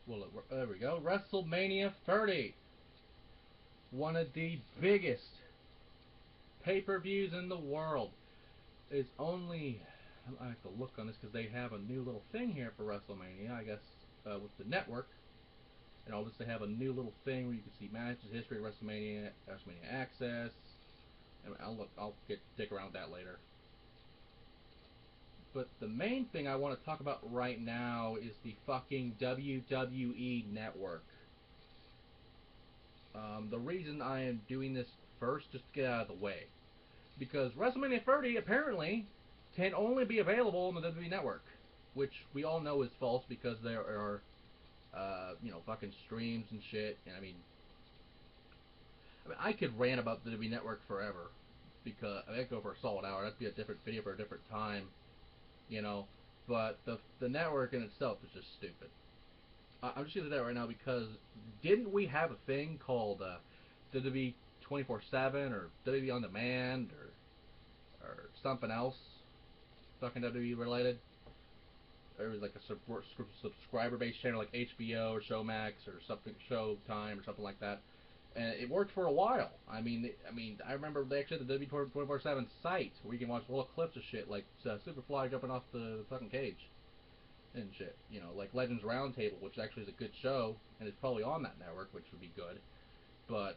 Well, there we go. WrestleMania 30. One of the biggest pay-per-views in the world. It's only... I have to look on this because they have a new little thing here for WrestleMania, I guess, with the network. And all this, they have a new little thing where you can see matches, history of WrestleMania, WrestleMania Access. And I'll dig around that later. But the main thing I want to talk about right now is the fucking WWE Network. The reason I am doing this first, just to get out of the way, because WrestleMania 30 apparently can only be available on the WWE Network, which we all know is false because there are, fucking streams and shit. And I could rant about the WWE Network forever because I could go for a solid hour. That'd be a different video for a different time, you know. But the network in itself is just stupid. I'm just gonna do that right now because didn't we have a thing called WWE 24/7 or WWE On Demand or something else, fucking WWE related? There was like a subscriber-based channel like HBO or Showmax or something, Showtime or something like that, and it worked for a while. I remember they actually had the WWE 24/7 site where you can watch little clips of shit like Superfly jumping off the fucking cage and shit. Like Legends Roundtable, which actually is a good show, and it's probably on that network, which would be good. But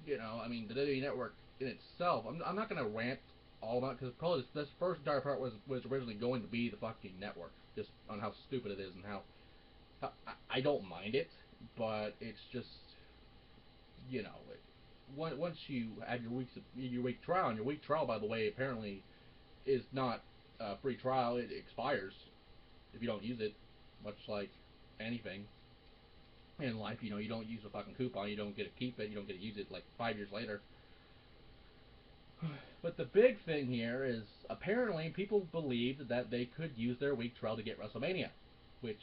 the WWE Network in itself, I'm not gonna rant all about because probably this first entire part was originally going to be the fucking network, just on how stupid it is and how I don't mind it, but it's just once you have your week trial, and your week trial, by the way, apparently is not a free trial. It expires if you don't use it, much like anything in life. You don't use a fucking coupon, you don't get to keep it, you don't get to use it like 5 years later. But the big thing here is apparently people believed that they could use their week trial to get WrestleMania, which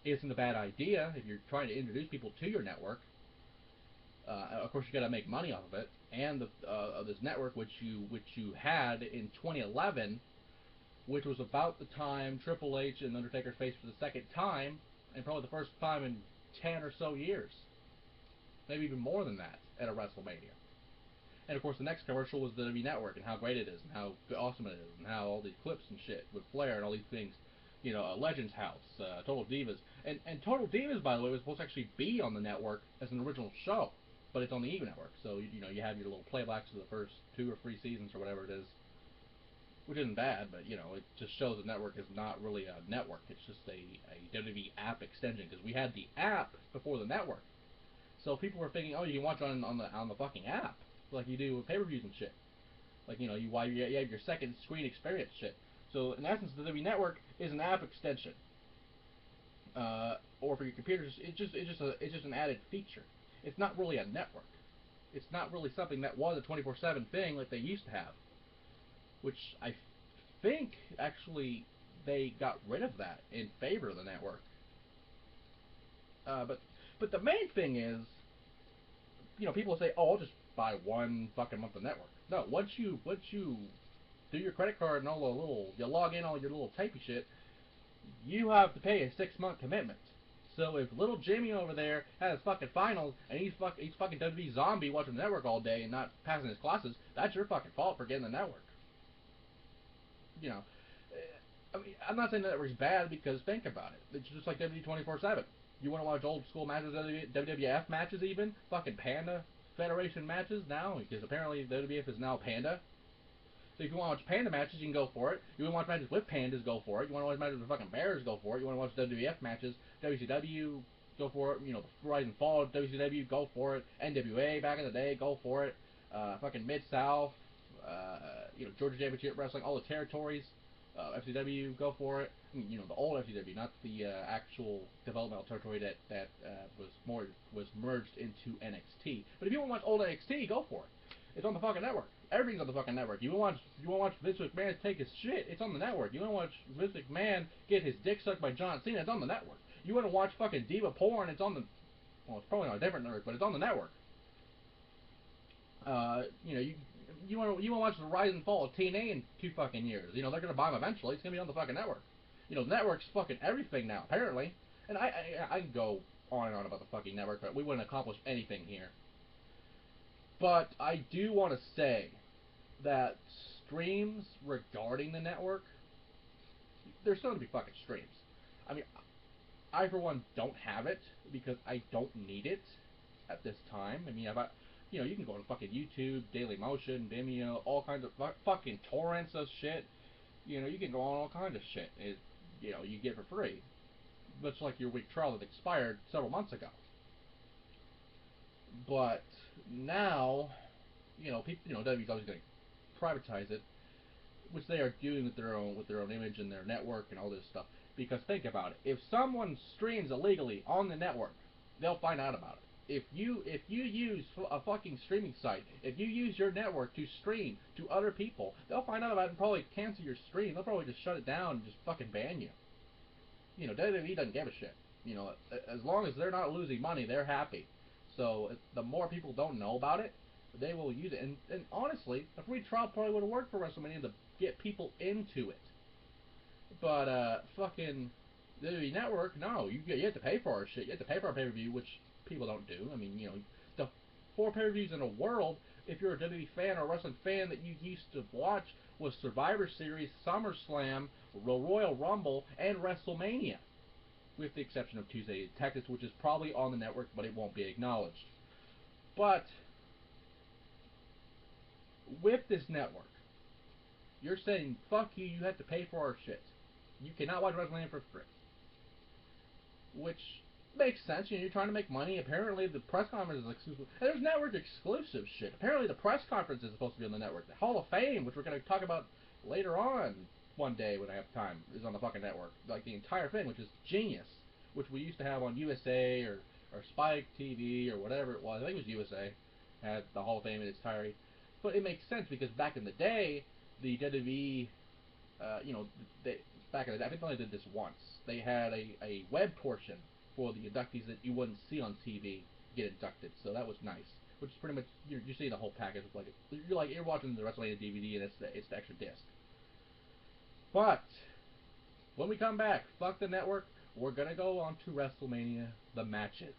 isn't a bad idea if you're trying to introduce people to your network. Of course, you got to make money off of it, and this network which you had in 2011, which was about the time Triple H and Undertaker faced for the second time, and probably the first time in 10 or so years, maybe even more than that, at a WrestleMania. And of course, the next commercial was the WWE Network and how great it is and how awesome it is and how all these clips and shit with Flair and all these things. Legends House, Total Divas, and Total Divas, by the way, was supposed to actually be on the network as an original show, but it's on the E Network. So you have your little playbacks of the first 2 or 3 seasons or whatever it is, which isn't bad, but it just shows the network is not really a network. It's just a WWE app extension because we had the app before the network. So people were thinking, oh, you can watch it on the fucking app, like you do with pay-per-views and shit. Like you have your second screen experience shit. So in essence, the WWE Network is an app extension, or for your computers, it's just an added feature. It's not really a network. It's not really something that was a 24/7 thing like they used to have, which I think actually they got rid of that in favor of the network. But the main thing is, people say, oh, I'll just buy one fucking month of network. No, once you do your credit card and all the you log in all your little typey shit, you have to pay a 6-month commitment. So if little Jimmy over there has fucking finals and he's fucking WWE zombie watching the network all day and not passing his classes, that's your fucking fault for getting the network. I'm not saying the network's bad because think about it. It's just like WWE 24/7. You want to watch old school matches, WWF matches, even fucking Panda Federation matches now, because apparently WWF is now Panda. So if you want to watch Panda matches, you can go for it. You want to watch matches with Pandas, go for it. You want to watch matches with fucking Bears, go for it. You want to watch WWF matches, WCW, go for it. The rise and fall of WCW, go for it. NWA back in the day, go for it. Fucking Mid South, Georgia Championship Wrestling, all the territories. FCW, go for it. The old FCW, not the actual developmental territory that was merged into NXT. But if you want to watch old NXT, go for it. It's on the fucking network. Everything's on the fucking network. You want to watch Vince McMahon take his shit? It's on the network. You want to watch Vince McMahon get his dick sucked by John Cena? It's on the network. You want to watch fucking diva porn? It's on the it's probably on a different network, but it's on the network. You want to watch the rise and fall of TNA in 2 fucking years. They're gonna buy them eventually. It's gonna be on the fucking network. The network's fucking everything now. Apparently, And I can go on and on about the fucking network, but we wouldn't accomplish anything here. But I do want to say that streams regarding the network, there's still going to be fucking streams. I mean, I for one don't have it because I don't need it at this time. I mean, you can go to fucking YouTube, Daily Motion, Vimeo, all kinds of fucking torrents of shit. You can go on all kinds of shit. You get for free, much like your week trial that expired several months ago. But now, people, WWE's always going to privatize it, which they are doing with their own image and their network and all this stuff. Because think about it, if someone streams illegally on the network, they'll find out about it. If you use a fucking streaming site, if you use your network to stream to other people, they'll find out about it and probably cancel your stream. They'll probably just shut it down and just fucking ban you. WWE doesn't give a shit. As long as they're not losing money, they're happy. So the more people don't know about it, they will use it. And honestly, a free trial probably would have worked for WrestleMania to get people into it. But fucking WWE Network, no, you have to pay for our shit. You have to pay for our pay-per-view, which people don't do. I mean, the 4 pay-per-views in a world, if you're a WWE fan or a wrestling fan that you used to watch, was Survivor Series, SummerSlam, Royal Rumble, and WrestleMania, with the exception of Tuesday Texas, which is probably on the network, but it won't be acknowledged. But with this network, you're saying, fuck you, you have to pay for our shit. You cannot watch WrestleMania for free. Which makes sense. You're trying to make money. Apparently, the press conference is exclusive. And there's network exclusive shit. Apparently, the press conference is supposed to be on the network. The Hall of Fame, which we're going to talk about later on one day when I have time, is on the fucking network. Like the entire thing, which is genius. Which we used to have on USA or Spike TV or whatever it was. I think it was USA. Had the Hall of Fame in its entirety. But it makes sense because back in the day, the WWE, they, back in the day, I think they only did this once. They had a web portion for the inductees that you wouldn't see on TV get inducted, so that was nice. Which is pretty much you're seeing the whole package. You're watching the WrestleMania DVD and it's the extra disc. But when we come back, fuck the network. We're gonna go on to WrestleMania, the matches.